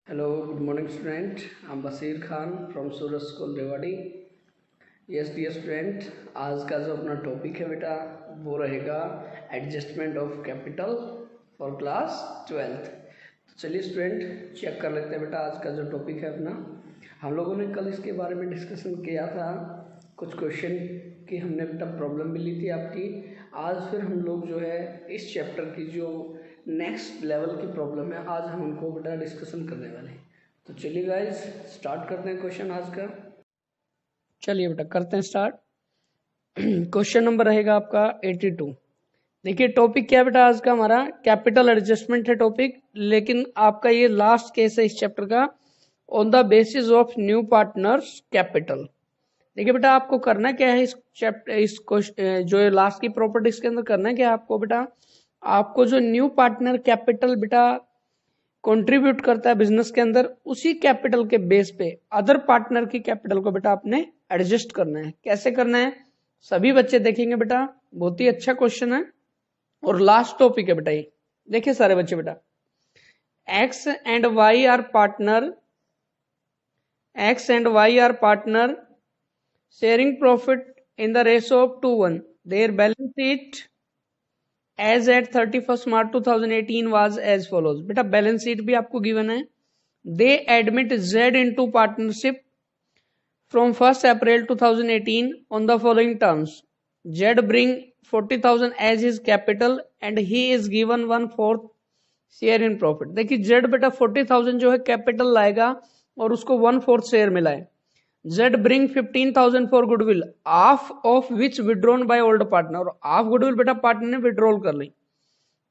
Hello, good morning student. I'm Basir Khan from Suraj School Rewadi. Yes dear student, आज का जो अपना topic है बेटा वो रहेगा adjustment of capital for class 12th। तो चलिए स्टूडेंट चेक कर लेते हैं बेटा आज का जो टॉपिक है अपना। हम लोगों ने कल इसके बारे में डिस्कशन किया था, कुछ क्वेश्चन की हमने बेटा प्रॉब्लम भी ली थी आपकी। आज फिर हम लोग जो है इस चैप्टर की जो नेक्स्ट लेवल की प्रॉब्लम है आज हम उनको बेटा डिस्कशन करने वाले हैं। तो चलिए गाइस स्टार्ट करते हैं क्वेश्चन आज का। चलिए बेटा करते हैं स्टार्ट। क्वेश्चन नंबर रहेगा आपका 82। देखिए टॉपिक क्या है बेटा आज का हमारा कैपिटल एडजस्टमेंट है टॉपिक, लेकिन आपका ये लास्ट केस है इस चैप्टर का, on the basis of new partners capital. देखिए बेटा आपको करना क्या है इस चैप्टर जो लास्ट की प्रॉपर्टीज के अंदर करना है क्या आपको बेटा, आपको जो न्यू पार्टनर कैपिटल बेटा कंट्रीब्यूट करता है बिजनेस के अंदर, उसी कैपिटल के बेस पे अदर पार्टनर की कैपिटल को बेटा आपने एडजस्ट करना है। कैसे करना है सभी बच्चे देखेंगे बेटा, बहुत ही अच्छा क्वेश्चन है और लास्ट टॉपिक है बेटा ये। देखिए सारे बच्चे बेटा, X and Y are partner, X and Y are partner sharing profit in the ratio of 2:1। Their balance sheet as at 31st March 2018 was as follows। बेटा बैलेंस शीट भी आपको गिवन है। They admit Z into partnership from 1st April 2018 on the following terms. Z bring 40,000 as his capital and he is given 1/4 share in profit. देखिए Z बेटा 40,000 जो है capital लाएगा और उसको 1/4 शेयर मिला है। Z bring 15,000 for goodwill, half of which withdrawn by old partner, और हाफ गुडविल बेटा पार्टनर ने विड्रॉल कर ली।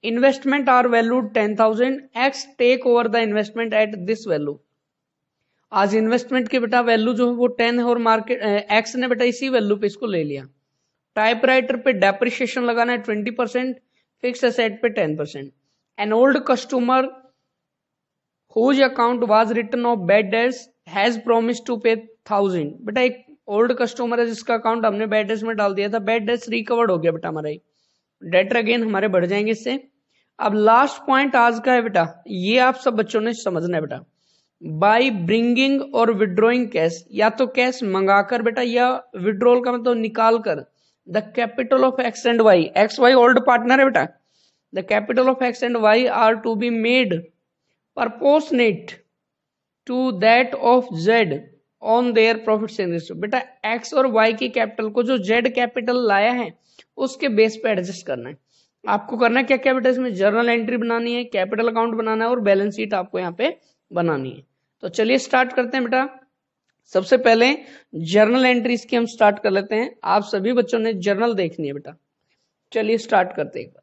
Investment are valued 10,000, X take over the investment at this value. आज इन्वेस्टमेंट की बेटा वैल्यू जो है वो 10 है और मार्केट एक्स ने बेटा इसी वैल्यू पे इसको ले लिया। टाइपराइटर पे डेप्रिसिएशन लगाना है 20%, फिक्स एसेट पे 10%। An old customer whose account was written off bad debts has promise to pay 1000। बेटा एक ओल्ड कस्टमर है जिसका अकाउंट हमने बैड डेट्स में डाल दिया था, बैड डेट्स रिकवर्ड हो गया बेटा हमारा, डेटर अगेन हमारे बढ़ जाएंगे इससे। अब लास्ट पॉइंट आज का है बेटा, ये आप सब बच्चों ने समझना है बेटा। बाई ब्रिंगिंग और विड्रॉइंग कैश, या तो कैश मंगाकर बेटा या विड्रॉल का मतलब निकाल कर, the capital of X and Y, X Y old partner है बेटा, the capital of X and Y are to be made proportionate to that of Z on their profit sharing ratio। बेटा X और Y की capital को जो Z capital लाया है उसके बेस पे एडजस्ट करना है। आपको करना है क्या क्या बेटा, इसमें जर्नल एंट्री बनानी है, कैपिटल अकाउंट बनाना है और बैलेंस शीट आपको यहाँ पे बनानी है। तो चलिए स्टार्ट करते हैं बेटा। सबसे पहले जर्नल एंट्रीज की हम स्टार्ट कर लेते हैं। आप सभी बच्चों ने जर्नल देखनी है बेटा। चलिए स्टार्ट करते हैं एक बार।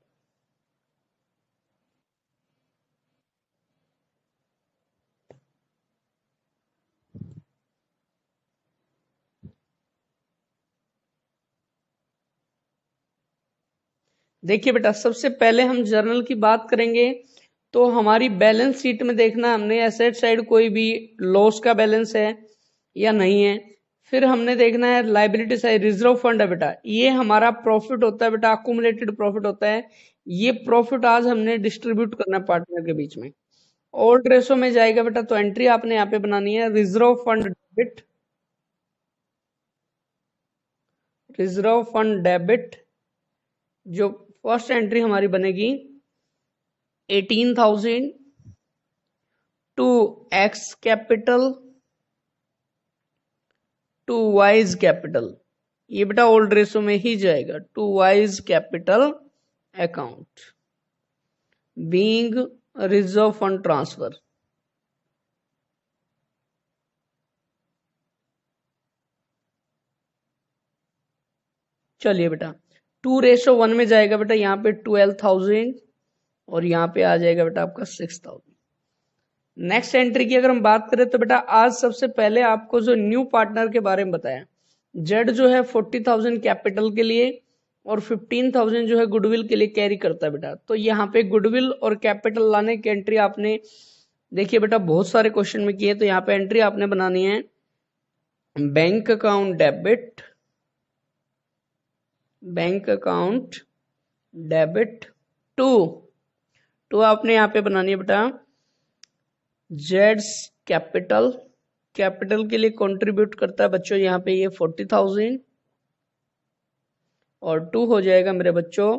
देखिए बेटा सबसे पहले हम जर्नल की बात करेंगे तो हमारी बैलेंस शीट में देखना हमने एसेट साइड कोई भी लॉस का बैलेंस है या नहीं है। फिर हमने देखना है लाइबिलिटी साइड रिजर्व फंड है बेटा, ये हमारा प्रॉफिट होता है बेटा, अकुमुलेटेड प्रॉफिट होता है। ये प्रॉफिट आज हमने डिस्ट्रीब्यूट करना है पार्टनर के बीच में। ओल्ड रेशो में जाएगा बेटा, तो एंट्री आपने यहाँ पे बनानी है reserve fund debit, reserve fund debit. जो फर्स्ट एंट्री हमारी बनेगी 18,000 to X capital to Y's capital, ये बेटा ओल्ड रेशो में ही जाएगा, to Y's capital account being reserve fund transfer. चलिए बेटा 2:1 में जाएगा बेटा, यहाँ पे 12,000 और यहाँ पे आ जाएगा बेटा आपका 6,000। नेक्स्ट एंट्री की अगर हम बात करें तो बेटा आज सबसे पहले आपको जो न्यू पार्टनर के बारे में बताया, जेड जो है 40,000 कैपिटल के लिए और 15,000 जो है गुडविल के लिए कैरी करता है बेटा। तो यहाँ पे गुडविल और कैपिटल लाने की एंट्री आपने देखिए बेटा बहुत सारे क्वेश्चन में किए, तो यहाँ पे एंट्री आपने बनानी है bank account debit, bank account debit to आपने यहाँ पे बनानी है बेटा जेड्स कैपिटल, कैपिटल के लिए कंट्रीब्यूट करता है बच्चों यहाँ पे ये 40,000, और 2 हो जाएगा मेरे बच्चों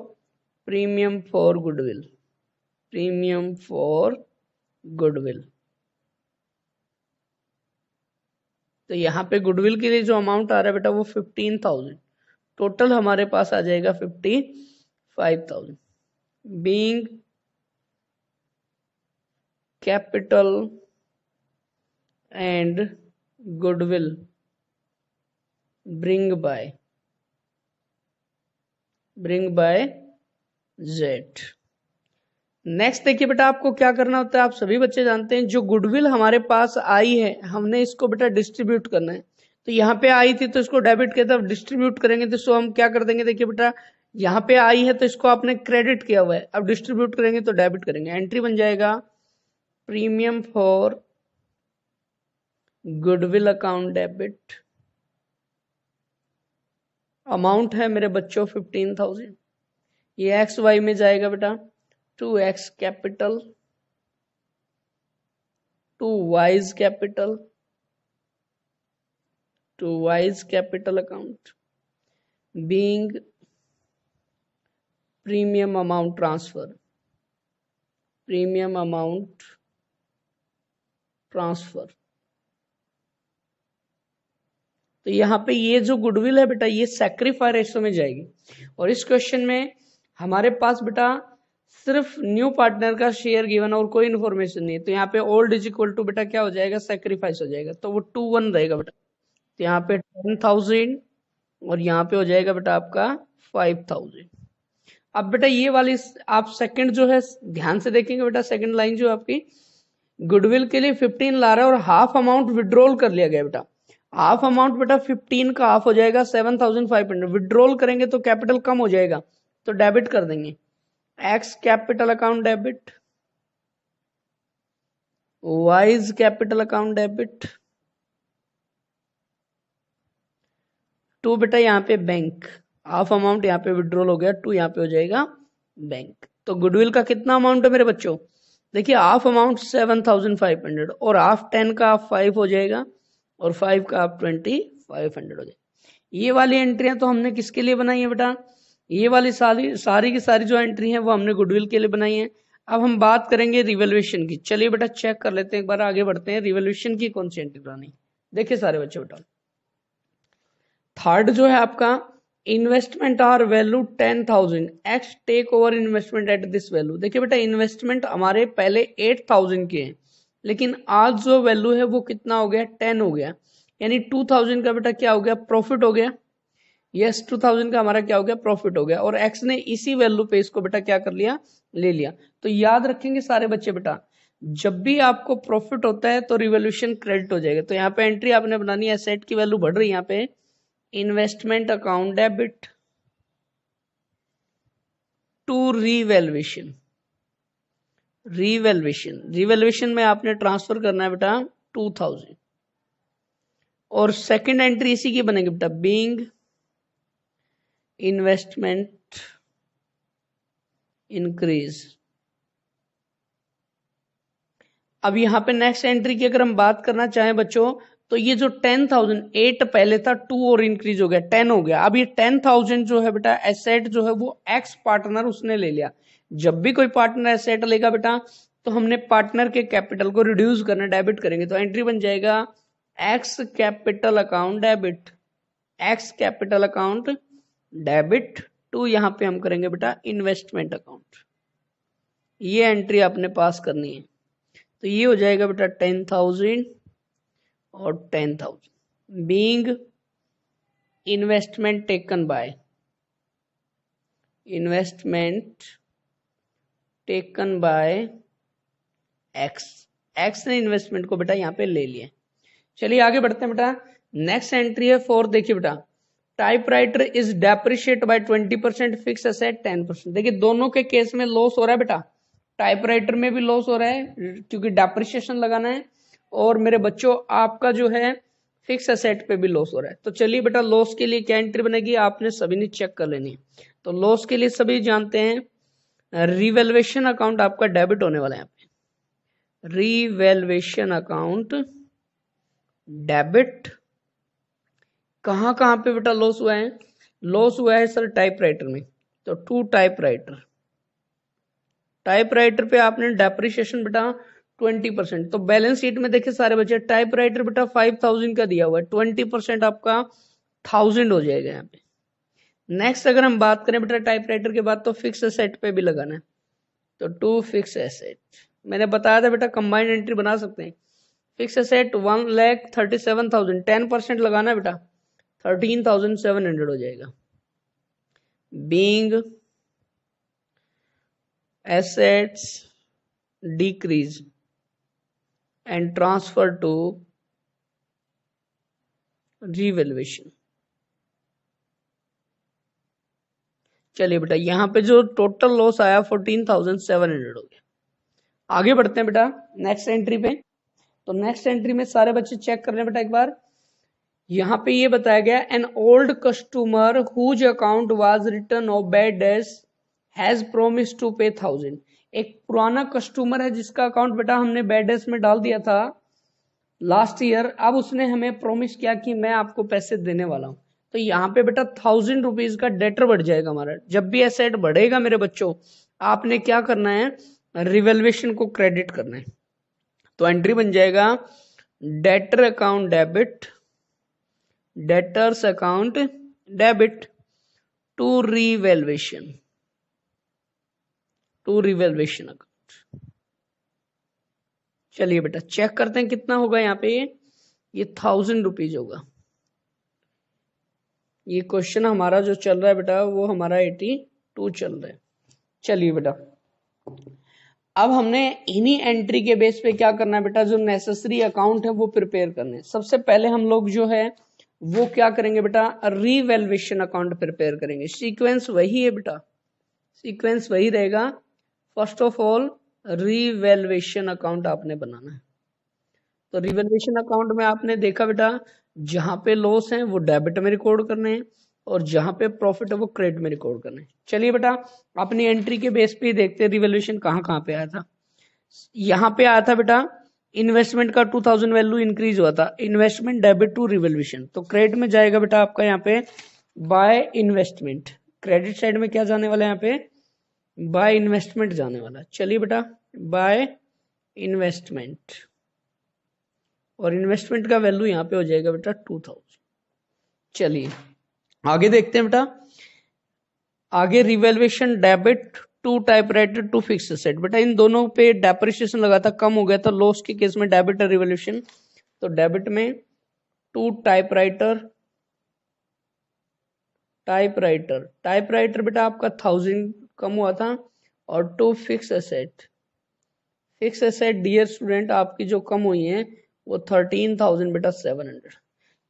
premium for goodwill, premium for goodwill. तो यहाँ पे गुडविल के लिए जो अमाउंट आ रहा है बेटा वो 15,000, टोटल हमारे पास आ जाएगा 55,000। Being capital and goodwill bring by Z. Next देखिए बेटा, आपको क्या करना होता है, आप सभी बच्चे जानते हैं, जो गुडविल हमारे पास आई है हमने इसको बेटा डिस्ट्रीब्यूट करना है। तो यहाँ पे आई थी तो इसको डेबिट के तरफ डिस्ट्रीब्यूट करेंगे, तो इसको हम क्या कर देंगे, देखिए बेटा यहाँ पे आई है तो इसको आपने क्रेडिट किया हुआ है, अब डिस्ट्रीब्यूट करेंगे तो डेबिट करेंगे। एंट्री बन जाएगा premium for goodwill account debit, amount है मेरे बच्चों 15,000। ये एक्स वाई में जाएगा बेटा 2x capital to Y's capital account being premium amount transfer. तो यहाँ पे ये जो गुडविल है बेटा ये सैक्रिफाई रेशो में जाएगी, और इस क्वेश्चन में हमारे पास बेटा सिर्फ न्यू पार्टनर का शेयर गिवन और कोई इन्फॉर्मेशन नहीं है। तो यहाँ पे ओल्ड इज इक्वल टू बेटा क्या हो जाएगा, सैक्रिफाइस हो जाएगा, तो वो 2-1 रहेगा बेटा। तो यहाँ पे 10,000 और यहाँ पे हो जाएगा बेटा आपका 5,000। अब बेटा ये वाली आप सेकंड जो है ध्यान से देखेंगे बेटा, सेकंड लाइन जो आपकी गुडविल के लिए 15 ला रहा है और हाफ अमाउंट विड्रॉल कर लिया गया बेटा। हाफ अमाउंट बेटा 15 का हाफ हो जाएगा 7,500, विड्रॉल करेंगे तो कैपिटल कम हो जाएगा तो डेबिट कर देंगे, X capital account debit, Y's capital account debit, to बेटा यहाँ पे बैंक, हाफ अमाउंट यहाँ पे विड्रॉल हो गया, 2 यहाँ पे हो जाएगा बैंक। तो गुडविल का कितना अमाउंट है मेरे बच्चों, देखिए हाफ अमाउंट 7,500 और हाफ 10 का हाफ 5 हो जाएगा और 5 का हाफ 2,500 हो जाएगा। ये वाली एंट्रियां तो हमने किसके लिए बनाई है बेटा, ये वाली सारी की सारी जो एंट्री है वो हमने गुडविल के लिए बनाई है। अब हम बात करेंगे रिवैल्यूएशन की। चलिए बेटा चेक कर लेते हैं, एक बार आगे बढ़ते हैं। रिवैल्यूएशन की कौन सी एंट्री बनानी, देखिए सारे बच्चे बेटा। थर्ड जो है आपका investment are value 10,000 X take over investment at this value. देखिए बेटा इन्वेस्टमेंट हमारे पहले 8,000 के हैं, लेकिन आज जो वैल्यू है वो कितना हो गया, 10 हो गया, यानी 2,000 का बेटा क्या हो गया, प्रॉफिट हो गया। यस 2,000 का हमारा क्या हो गया, प्रॉफिट हो गया, और एक्स ने इसी वैल्यू पे इसको बेटा क्या कर लिया, ले लिया। तो याद रखेंगे सारे बच्चे बेटा, जब भी आपको प्रॉफिट होता है तो रिवैल्यूएशन क्रेडिट हो जाएगा। तो यहाँ पे एंट्री आपने बनानी है, एसेट की वैल्यू बढ़ रही है, यहाँ पे investment account debit to revaluation. Revaluation में आपने ट्रांसफर करना है बेटा 2,000, और सेकंड एंट्री इसी की बनेगी बेटा, बीइंग इन्वेस्टमेंट इंक्रीज। अब यहां पे नेक्स्ट एंट्री की अगर हम बात करना चाहें बच्चों, तो ये जो 10,000 8 पहले था, 2 और इंक्रीज हो गया 10 हो गया। अब ये 10,000 जो है बेटा एसेट जो है वो एक्स पार्टनर उसने ले लिया। जब भी कोई पार्टनर एसेट लेगा बेटा तो हमने पार्टनर के कैपिटल को रिड्यूस करना, डेबिट करेंगे। तो एंट्री बन जाएगा X capital account debit, X capital account debit to यहाँ पे हम करेंगे बेटा इन्वेस्टमेंट अकाउंट। ये एंट्री आपने पास करनी है। तो ये हो जाएगा बेटा 10,000 और 10,000 being investment taken by X. X ने इन्वेस्टमेंट को बेटा यहाँ पे ले लिया। चलिए आगे बढ़ते हैं बेटा। नेक्स्ट एंट्री है 4, देखिए बेटा typewriter is depreciate by 20%, fix asset 10%। देखिए दोनों के केस में लॉस हो रहा है बेटा, टाइपराइटर में भी लॉस हो रहा है क्योंकि डेप्रिशिएशन लगाना है, और मेरे बच्चों आपका जो है फिक्स एसेट पे भी लॉस हो रहा है। तो चलिए बेटा लॉस के लिए क्या एंट्री बनेगी, आपने सभी ने चेक कर लेनी है। तो लॉस के लिए सभी जानते हैं रिवैल्यूएशन अकाउंट आपका डेबिट होने वाला है यहाँ पे। Revaluation account debit. कहाँ कहाँ पे बेटा लॉस हुआ है? लॉस हुआ है सर टाइपराइटर में, तो 2 टाइपराइटर पे आपने डेप्रिसिएशन बेटा 20%। तो बैलेंस शीट में देखिए सारे बच्चे टाइपराइटर बेटा 5000 का दिया हुआ है, 20% आपका 1000 हो जाएगा यहाँ पे। नेक्स्ट अगर हम बात करें बेटा टाइपराइटर के बाद, तो फिक्स एसेट पे भी लगाना है, तो 2 फिक्स एसेट। मैंने बताया था बेटा कंबाइंड एंट्री बना सकते हैं। फिक्स एसेट 1,37,000, 10% लगाना है बेटा, 13,700 हो जाएगा। Being assets decrease and transfer to revaluation। चलिए बेटा यहां पे जो टोटल लॉस आया 14,700 हो गया। आगे बढ़ते हैं बेटा नेक्स्ट एंट्री पे। तो नेक्स्ट एंट्री में सारे बच्चे चेक कर रहे हैं बेटा एक बार। यहां पे ये बताया गया an old customer whose account was return off bad debts has promise to pay 1000। एक पुराना कस्टमर है जिसका अकाउंट बेटा हमने बैड डेट्स में डाल दिया था लास्ट ईयर। अब उसने हमें प्रोमिस किया कि मैं आपको पैसे देने वाला हूं, तो यहाँ पे बेटा 1000 रुपीज का डेटर बढ़ जाएगा हमारा। जब भी एसेट बढ़ेगा मेरे बच्चों, आपने क्या करना है, रिवैल्यूएशन को क्रेडिट करना है। तो एंट्री बन जाएगा debtor account debit, debtors account debit to revaluation account. चलिए बेटा चेक करते हैं कितना होगा यहाँ पे। ये 1000 रुपीज होगा। ये क्वेश्चन हमारा जो चल रहा है बेटा वो हमारा 82 चल रहा है। चलिए बेटा अब हमने इन्हीं एंट्री के बेस पे क्या करना है बेटा, जो नेसेसरी अकाउंट है वो प्रिपेयर करने हैं। सबसे पहले हम लोग जो है वो क्या करेंगे बेटा, रिवैल्यूएशन अकाउंट प्रिपेयर करेंगे। सीक्वेंस वही है बेटा, सीक्वेंस वही रहेगा। First of all revaluation account आपने बनाना है। तो रिवैल्यूएशन अकाउंट में आपने देखा बेटा जहां पे लॉस है वो डेबिट में रिकॉर्ड करने हैं और जहां पे प्रॉफिट है वो क्रेडिट में रिकॉर्ड करने हैं। चलिए बेटा अपनी एंट्री के बेस पे देखते हैं रिवैल्यूएशन कहाँ पे आया था। यहाँ पे आया था बेटा इन्वेस्टमेंट का 2000 वैल्यू इंक्रीज हुआ था, इन्वेस्टमेंट डेबिट टू रिवैल्यूएशन। तो क्रेडिट में जाएगा बेटा आपका यहाँ पे बाय इन्वेस्टमेंट। क्रेडिट साइड में क्या जाने वाला है, यहाँ पे बाय इन्वेस्टमेंट जाने वाला। चलिए बेटा बाय इन्वेस्टमेंट, और इन्वेस्टमेंट का वैल्यू यहाँ पे हो जाएगा बेटा 2000। चलिए आगे देखते हैं बेटा। आगे revaluation debit to typewriter to fix asset. बेटा इन दोनों पे डेप्रिसिएशन लगा था, कम हो गया था लॉस के केस में डेबिट और रिवैल्यूएशन। तो डेबिट में टू टाइपराइटर बेटा आपका 1000 कम हुआ था, और to fix asset dear student आपकी जो कम हुई है वो 13,000 बेटा 700।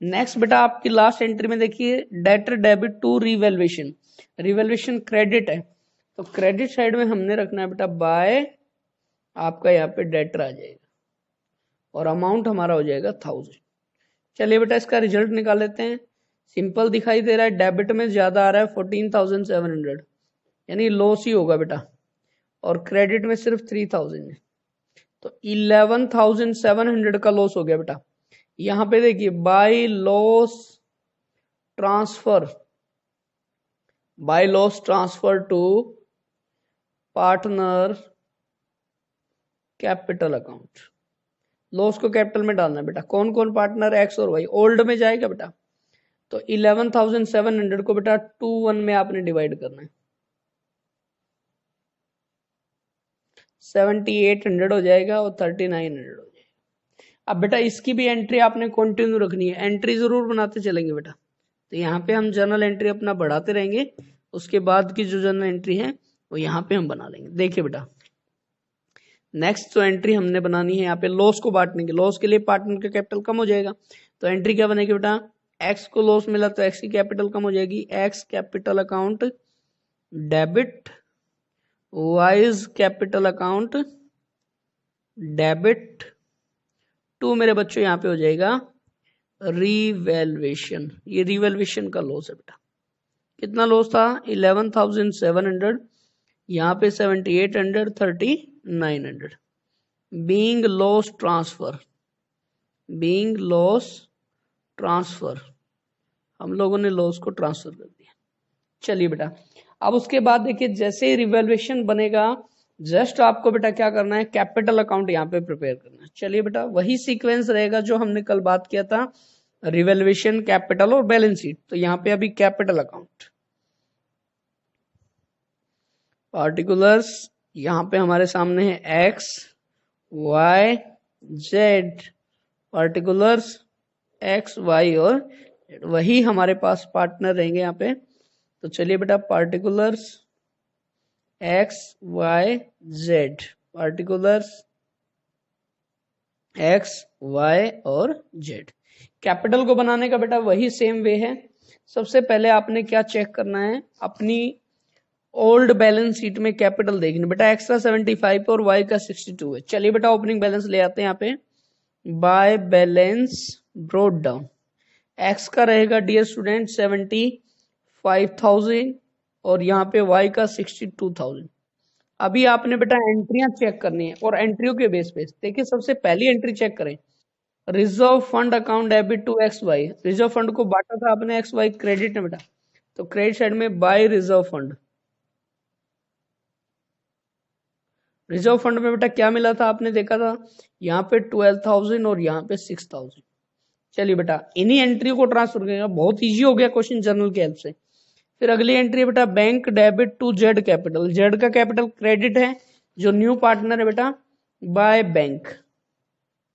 नेक्स्ट बेटा आपकी लास्ट एंट्री में देखिए debtor debit to revaluation credit है, तो क्रेडिट साइड में हमने रखना है बेटा बाय, आपका यहाँ पे डेटर आ जाएगा और अमाउंट हमारा हो जाएगा 1000। चलिए बेटा इसका रिजल्ट निकाल लेते हैं। सिंपल दिखाई दे रहा है, डेबिट में ज्यादा आ रहा है 14,700, यानी लॉस ही होगा बेटा, और क्रेडिट में सिर्फ 3000 है, तो 11,700 का लॉस हो गया बेटा। यहां पे देखिए by loss transfer to partner capital account. Loss को कैपिटल में डालना है बेटा। कौन कौन पार्टनर, एक्स और वाई। ओल्ड में जाएगा बेटा, तो 11,700 को बेटा 2 में आपने डिवाइड करना है, 7,800 हो जाएगा और 3,900 हो जाएगा। अब बेटा इसकी भी एंट्री आपने कंटिन्यू रखनी है, एंट्री जरूर बनाते चलेंगे बेटा। तो यहाँ पे हम जर्नल एंट्री अपना बढ़ाते रहेंगे, उसके बाद की जो जर्नल एंट्री है वो यहाँ पे हम बना लेंगे। देखिए बेटा नेक्स्ट जो एंट्री हमने बनानी है यहाँ पे लॉस को बांटने की, लॉस के लिए पार्टनर का कैपिटल कम हो जाएगा, तो एंट्री क्या बनेगी बेटा, एक्स को लॉस मिला तो एक्स की कैपिटल कम हो जाएगी, X capital account debit, Y's capital account debit to मेरे बच्चों यहाँ पे हो जाएगा रिवैल्यूएशन। ये रिवैल्यूएशन का लॉस है बेटा। कितना लॉस था, 11,700, यहाँ पे 7,800, 3,900। Being loss transfer, being loss transfer, हम लोगों ने लॉस को ट्रांसफर कर दिया। चलिए बेटा, अब उसके बाद देखिए जैसे ही रिवैल्यूएशन बनेगा जस्ट आपको बेटा क्या करना है, कैपिटल अकाउंट यहाँ पे प्रिपेयर करना है। चलिए बेटा, वही सीक्वेंस रहेगा जो हमने कल बात किया था, रिवैल्यूएशन, कैपिटल और बैलेंस शीट। तो यहाँ पे अभी कैपिटल अकाउंट, पार्टिकुलर्स यहाँ पे हमारे सामने है X Y Z, particulars X Y और Z, वही हमारे पास पार्टनर रहेंगे यहाँ पे। तो चलिए बेटा, particulars X Y Z, particulars X Y और जेड। कैपिटल को बनाने का बेटा वही सेम वे है। सबसे पहले आपने क्या चेक करना है, अपनी ओल्ड बैलेंस शीट में कैपिटल देखनी बेटा, एक्स का 75 और वाई का 62 है। चलिए बेटा, ओपनिंग बैलेंस ले आते हैं यहाँ पे, by balance brought down. X का रहेगा डियर स्टूडेंट 75,000 और यहाँ पे वाई का 62,000। अभी आपने बेटा एंट्रियां चेक करनी है और एंट्रियों के बेस पे देखिए, सबसे पहली एंट्री चेक करें, reserve fund account debit to X Y. Reserve fund को बांटा था आपने एक्स वाई, क्रेडिट है बेटा, तो क्रेडिट साइड में by reserve fund. Reserve fund में बेटा क्या मिला था, आपने देखा था यहाँ पे 12,000 और यहाँ पे 6,000। चलिए बेटा, इन्हीं एंट्री को ट्रांसफर करेगा, बहुत इजी हो गया क्वेश्चन जर्नल के हेल्प से। फिर अगली एंट्री है बेटा, bank debit to Z capital. Z का कैपिटल क्रेडिट है, जो न्यू पार्टनर है बेटा, बाय बैंक।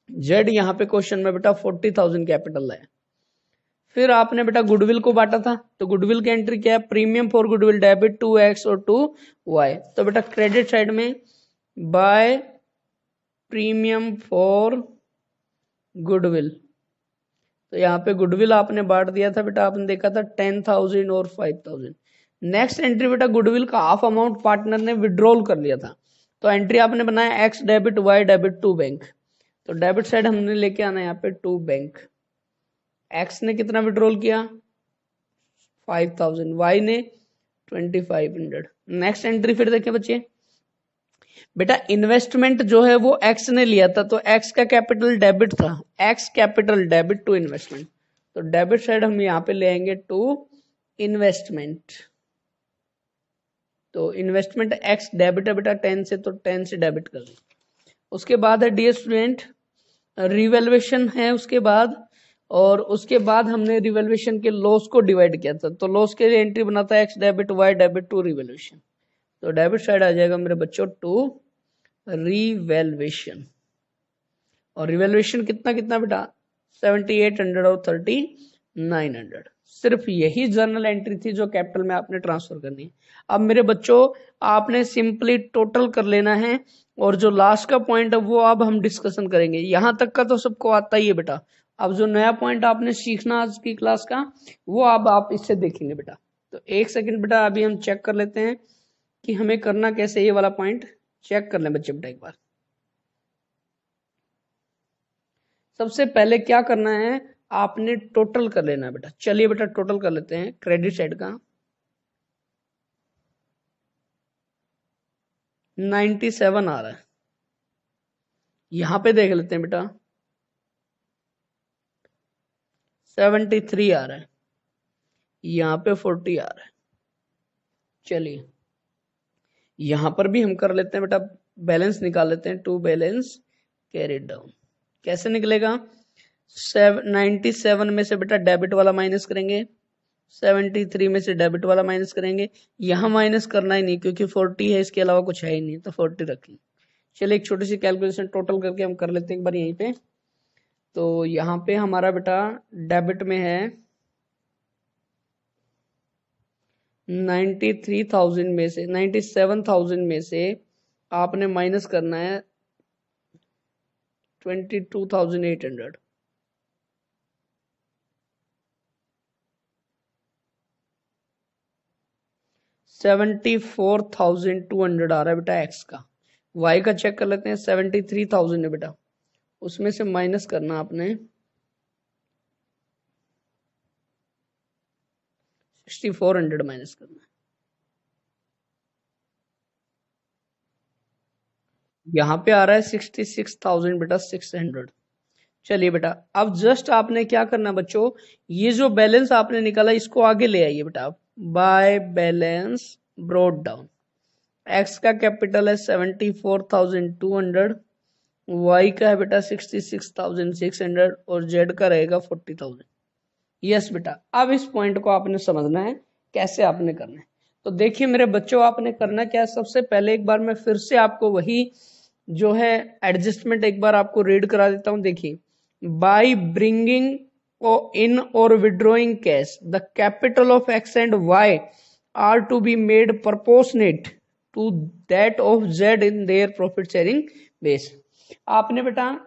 जेड यहाँ पे क्वेश्चन में बेटा 40,000 कैपिटल है। फिर आपने बेटा गुडविल को बांटा था, तो गुडविल की एंट्री क्या है, premium for goodwill debit to X और टू वाई। तो बेटा क्रेडिट साइड में बाय प्रीमियम फॉर गुडविल। तो यहाँ पे गुडविल आपने बांट दिया था बेटा, आपने देखा था 10,000 और 5,000। नेक्स्ट एंट्री बेटा, गुडविल का हाफ अमाउंट पार्टनर ने विड्रॉल कर लिया था, तो एंट्री आपने बनाया X debit Y debit to bank. तो डेबिट साइड हमने लेके आना है यहाँ पे टू बैंक। एक्स ने कितना विड्रॉल किया, 5,000, वाई ने 2,500। नेक्स्ट एंट्री फिर देखें बच्चे, बेटा इन्वेस्टमेंट जो है वो एक्स ने लिया था, तो एक्स का कैपिटल डेबिट था, X capital debit to investment. तो डेबिट साइड हम यहाँ पे ले आएंगे टू इन्वेस्टमेंट। तो इन्वेस्टमेंट एक्स डेबिट है बेटा 10 से, तो 10 से डेबिट कर लो। उसके बाद है डियर स्टूडेंट रिवैल्यूएशन है उसके बाद, और उसके बाद हमने रिवैल्यूएशन के लॉस को डिवाइड किया था, तो लॉस के लिए एंट्री बनाता है X debit Y debit to revaluation. तो डेबिट साइड आ जाएगा मेरे बच्चों टू रिवैल्यूएशन। और रिवैल्यूएशन कितना कितना बेटा, 7,800 और 3,900। सिर्फ यही जर्नल एंट्री थी जो कैपिटल में आपने ट्रांसफर करनी है। अब मेरे बच्चों आपने सिंपली टोटल कर लेना है, और जो लास्ट का पॉइंट है वो अब हम डिस्कशन करेंगे। यहां तक का तो सबको आता ही है बेटा, अब जो नया पॉइंट आपने सीखना आज की क्लास का, वो अब आप इससे देखेंगे बेटा। तो एक सेकंड बेटा, अभी हम चेक कर लेते हैं कि हमें करना कैसे, ये वाला पॉइंट चेक कर लें बच्चे बेटा एक बार। सबसे पहले क्या करना है, आपने टोटल कर लेना है बेटा। चलिए बेटा टोटल कर लेते हैं क्रेडिट साइड का, 97 आ रहा है। यहां पे देख लेते हैं बेटा, 73 आ रहा है, यहाँ पे 40 आ रहा है। चलिए यहां पर भी हम कर लेते हैं बेटा, बैलेंस निकाल लेते हैं, टू बैलेंस कैरी डाउन। कैसे निकलेगा, 97 में से बेटा डेबिट वाला माइनस करेंगे, 73 में से डेबिट वाला माइनस करेंगे। यहां माइनस करना ही नहीं क्योंकि 40 है, इसके अलावा कुछ है ही नहीं, तो 40 रख लें। चलिए एक छोटी सी कैलकुलेशन टोटल करके हम कर लेते हैं एक बार यहीं पे। तो यहाँ पे हमारा बेटा डेबिट में है 93,000 में से, 97,000 में से आपने माइनस करना है 22,800। $74,200 आ रहा है बेटा एक्स का। वाई का चेक कर लेते हैं, 73,000 है बेटा, उसमें से माइनस करना आपने 6,400 माइनस करना है। यहाँ पे आ रहा है 66,000 बेटा 600। चलिए बेटा, अब जस्ट आपने क्या करना बच्चों, ये जो बैलेंस आपने निकाला इसको आगे ले आइए बेटा, by balance brought down. X का कैपिटल है 74,200, वाई का है बेटा 66,600 और जेड का रहेगा 40,000। यस बेटा, अब इस पॉइंट को आपने समझना है कैसे आपने करना है। तो देखिए मेरे बच्चों, आपने करना क्या है, सबसे पहले एक बार मैं फिर से आपको वही जो है एडजस्टमेंट एक बार आपको रीड करा देता हूं। देखिए, बाई ब्रिंगिंग इन और withdrawing cash the capital of X and Y are to be made proportionate to that of Z in their profit sharing base. आपने बेटा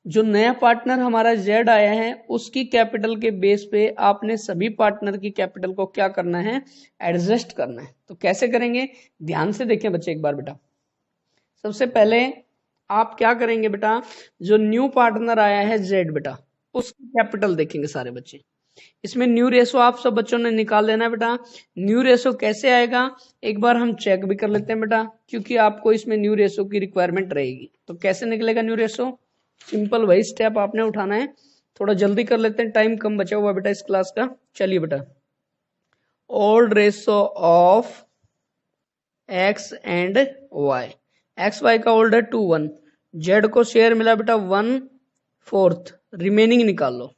जो नया पार्टनर हमारा जेड आया है उसकी कैपिटल के बेस पे आपने सभी पार्टनर की कैपिटल को क्या करना है, एडजस्ट करना है। तो कैसे करेंगे, ध्यान से देखें बच्चे एक बार बेटा। सबसे पहले आप क्या करेंगे बेटा, जो न्यू पार्टनर आया है जेड बेटा, उसकी कैपिटल देखेंगे सारे बच्चे। इसमें न्यू रेशो आप सब बच्चों ने निकाल लेना है बेटा। न्यू रेशो कैसे आएगा एक बार हम चेक भी कर लेते हैं बेटा, क्योंकि आपको इसमें न्यू रेशो की रिक्वायरमेंट रहेगी। तो कैसे निकलेगा न्यू रेशो, सिंपल वही स्टेप आपने उठाना है। थोड़ा जल्दी कर लेते हैं, टाइम कम बचा हुआ बेटा इस क्लास का। चलिए बेटा, old ratio of X and Y, X Y का ओल्ड है 2:1, जेड को शेयर मिला बेटा 1/4, रिमेनिंग निकाल लो।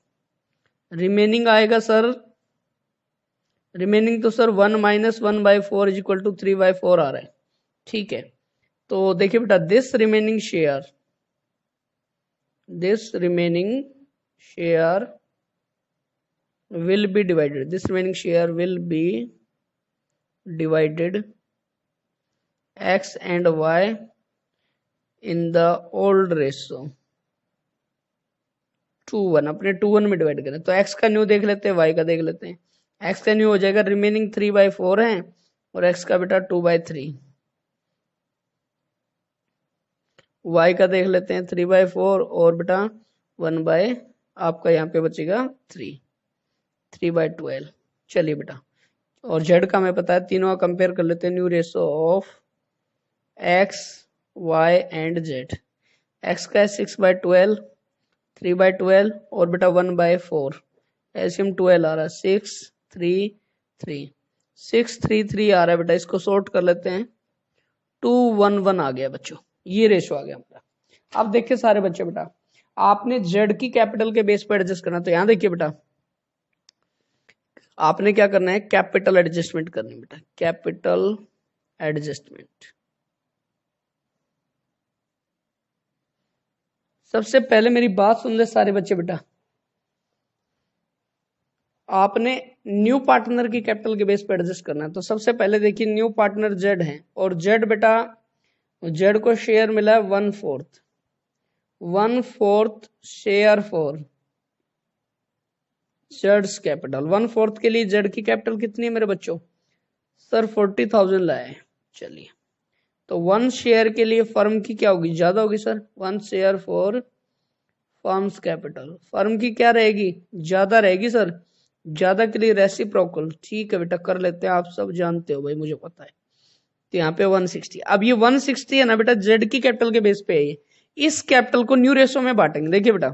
रिमेनिंग आएगा सर, रिमेनिंग तो सर 1 - 1/4 = 3/4 आ रहा है। ठीक है, तो देखिए बेटा, this remaining share will be divided, this remaining share will be divided x and y in the old ratio 2:1। अपने 2:1 में डिवाइड करें तो x का न्यू देख लेते हैं, y का देख लेते हैं। x का न्यू हो जाएगा, रिमेनिंग 3/4 है और x का बेटा 2/3। y का देख लेते हैं 3/4 और बेटा 1/ आपका यहाँ पे बचेगा 3/12। चलिए बेटा, और z का हमें पता है, तीनों का कंपेयर कर लेते हैं। New ratio of x y and z, x का है 6/12, 3/12 और बेटा 1/4, एलसीएम 12 आ रहा है 633 आ रहा है बेटा। इसको सॉर्ट कर लेते हैं, 211 आ गया बच्चों, ये रेशो आ गया हमारा। अब देखिए सारे बच्चे बेटा, आपने जेड की कैपिटल के बेस पर एडजस्ट करना। तो यहां देखिए बेटा, आपने क्या करना है, कैपिटल एडजस्टमेंट करनी है बेटा, कैपिटल एडजस्टमेंट। सबसे पहले मेरी बात सुन ले सारे बच्चे बेटा, आपने न्यू पार्टनर की कैपिटल के बेस पर एडजस्ट करना है। तो सबसे पहले देखिए, न्यू पार्टनर जेड है और जेड बेटा, जेड को शेयर मिला है 1/4 शेयर फॉर जेड्स कैपिटल। 1/4 के लिए जेड की कैपिटल कितनी है मेरे बच्चों, सर 40,000 लाए। चलिए, तो 1 शेयर के लिए फर्म की क्या होगी, ज्यादा होगी sir, 1 share for firms capital. Firm की क्या रहेगी, ज्यादा रहेगी सर, ज्यादा के लिए रेसिप्रोकल। ठीक है बेटा, कर लेते हैं, आप सब जानते हो भाई, मुझे पता है। तो यहाँ पे 160। अब ये 160 है ना बेटा, जेड की कैपिटल के बेस पे है ये। इस कैपिटल को न्यू रेशो में बांटेंगे। देखिए बेटा,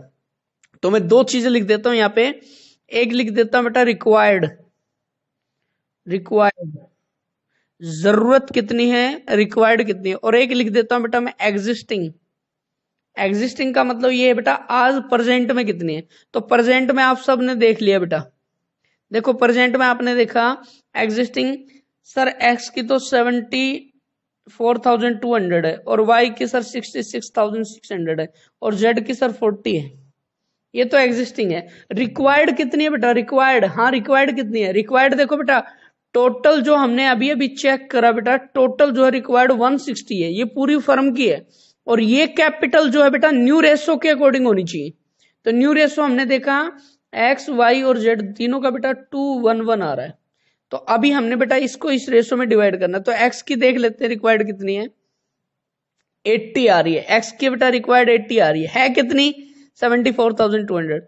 तो मैं दो चीजें लिख देता हूं यहाँ पे, एक लिख देता हूं बेटा रिक्वायर्ड, जरूरत कितनी है, रिक्वायर्ड कितनी है, और एक लिख देता हूं बेटा मैं एग्जिस्टिंग। एग्जिस्टिंग का मतलब ये है बेटा, आज प्रेजेंट में कितनी है। तो प्रेजेंट में आप सब ने देख लिया बेटा, देखो प्रेजेंट में आपने देखा एग्जिस्टिंग, सर एक्स की तो 74,200 है और वाई की सर 66,600 है और जेड की सर 40 है। ये तो एग्जिस्टिंग है। रिक्वायर्ड कितनी है बेटा, रिक्वायर्ड, हाँ रिक्वायर्ड कितनी है, रिक्वायर्ड देखो बेटा, टोटल जो हमने अभी अभी चेक करा बेटा, टोटल जो है रिक्वायर्ड 160 है, ये पूरी फर्म की है। और ये कैपिटल जो है बेटा न्यू रेशो के अकॉर्डिंग होनी चाहिए। तो न्यू रेशो हमने देखा एक्स वाई और जेड तीनों का बेटा 2:1 आ रहा है। तो अभी हमने बेटा इसको इस रेशो में डिवाइड करना है। तो एक्स की देख लेते हैं रिक्वायर्ड कितनी है, 80 आ रही है। एक्स की बेटा रिक्वायर्ड 80 आ रही है कितनी, 74,200।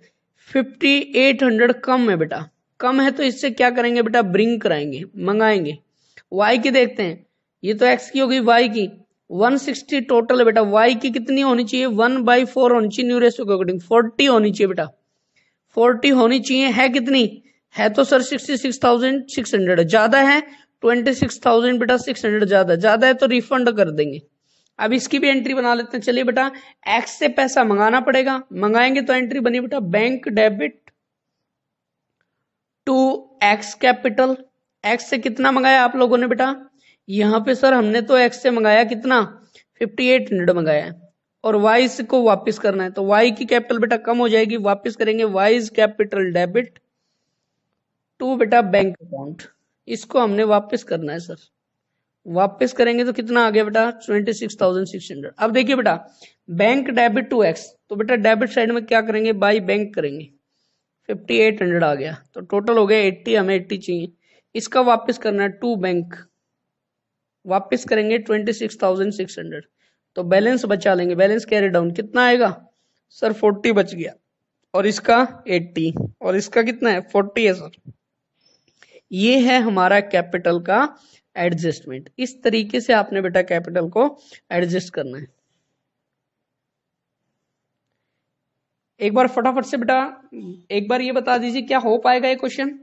5,800 कम है बेटा, कम है तो इससे क्या करेंगे बेटा, ब्रिंग कराएंगे, मंगाएंगे। वाई की देखते हैं, ये तो एक्स की होगी, वाई की 160 टोटल है बेटा। y की कितनी होनी चाहिए, 1/4 होनी चाहिए, न्यू रेशियो के अकॉर्डिंग 40 होनी चाहिए बेटा, 40 होनी चाहिए। है कितनी, है तो सर 66,600 ज्यादा है, 26,000 बेटा 600 ज्यादा है तो रिफंड कर देंगे। अब इसकी भी एंट्री बना लेते हैं। चलिए बेटा, एक्स से पैसा मंगाना पड़ेगा, मंगाएंगे तो एंट्री बनी बेटा bank debit to X capital. X से कितना मंगाया आप लोगों ने बेटा, यहां पे सर हमने तो एक्स से मंगाया कितना, 5800 मंगाया है, और वाई को वापस करना है तो वाई की कैपिटल बेटा कम हो जाएगी, वापस करेंगे वाइज कैपिटल डेबिट टू बेटा बैंक अकाउंट। इसको हमने वापस करना है सर, वापस करेंगे तो कितना आ गया बेटा 26,600। अब देखिए बेटा बैंक डेबिट टू एक्स, तो बेटा डेबिट साइड में क्या करेंगे, बाई बैंक करेंगे, 5800 आ गया, तो टोटल हो गया 80, हमें 80 चाहिए। इसका वापस करना है टू बैंक, वापस करेंगे 26,600, तो बैलेंस बचा लेंगे, बैलेंस कैरी डाउन कितना आएगा सर 40 बच गया, और इसका 80, और इसका कितना है 40 है सर। ये है हमारा कैपिटल का एडजस्टमेंट। इस तरीके से आपने बेटा कैपिटल को एडजस्ट करना है। एक बार फटाफट से बेटा एक बार ये बता दीजिए क्या हो पाएगा ये क्वेश्चन।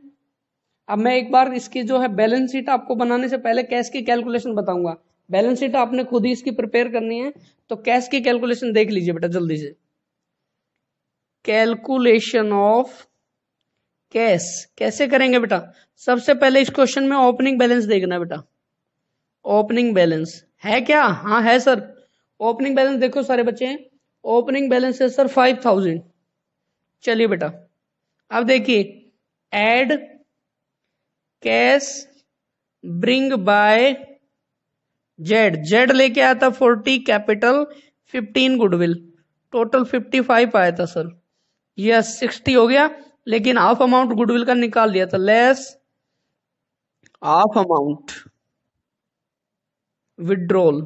अब मैं एक बार इसकी जो है बैलेंस शीट आपको बनाने से पहले कैश की कैलकुलेशन बताऊंगा। बैलेंस शीट आपने खुद ही इसकी प्रिपेयर करनी है, तो कैश की कैलकुलेशन देख लीजिए बेटा जल्दी से। कैलकुलेशन ऑफ कैश कैसे करेंगे बेटा, सबसे पहले इस क्वेश्चन में ओपनिंग बैलेंस देखना बेटा। ओपनिंग बैलेंस है क्या, हाँ है सर। ओपनिंग बैलेंस देखो सारे बच्चे, ओपनिंग बैलेंस है सर 5000। चलिए बेटा अब देखिए, add cash bring by Z, Z लेके आया था 40 कैपिटल, 15 गुडविल, टोटल 55 आया था सर। यस 60 हो गया, लेकिन हाफ अमाउंट गुडविल का निकाल लिया था, लेस हाफ अमाउंट विड्रॉल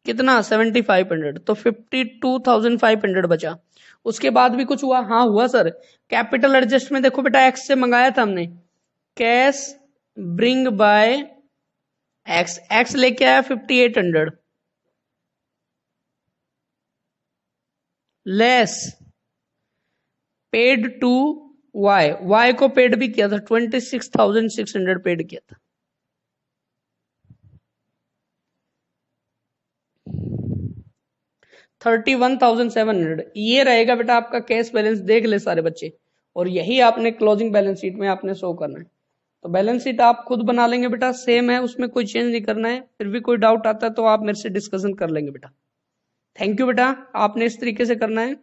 कितना 7500, तो 52,500 बचा। उसके बाद भी कुछ हुआ, हाँ हुआ सर। कैपिटल एडजस्ट में देखो बेटा एक्स से मंगाया था हमने, cash bring by X, X लेके आया 5800, less paid to Y, Y को पेड भी किया था 26,600 पेड किया था। $31,700 ये रहेगा बेटा आपका कैश बैलेंस। देख ले सारे बच्चे, और यही आपने क्लोजिंग बैलेंस शीट में आपने शो करना है। तो बैलेंस शीट आप खुद बना लेंगे बेटा, सेम है, उसमें कोई चेंज नहीं करना है। फिर भी कोई डाउट आता है तो आप मेरे से डिस्कशन कर लेंगे बेटा। थैंक यू बेटा, आपने इस तरीके से करना है।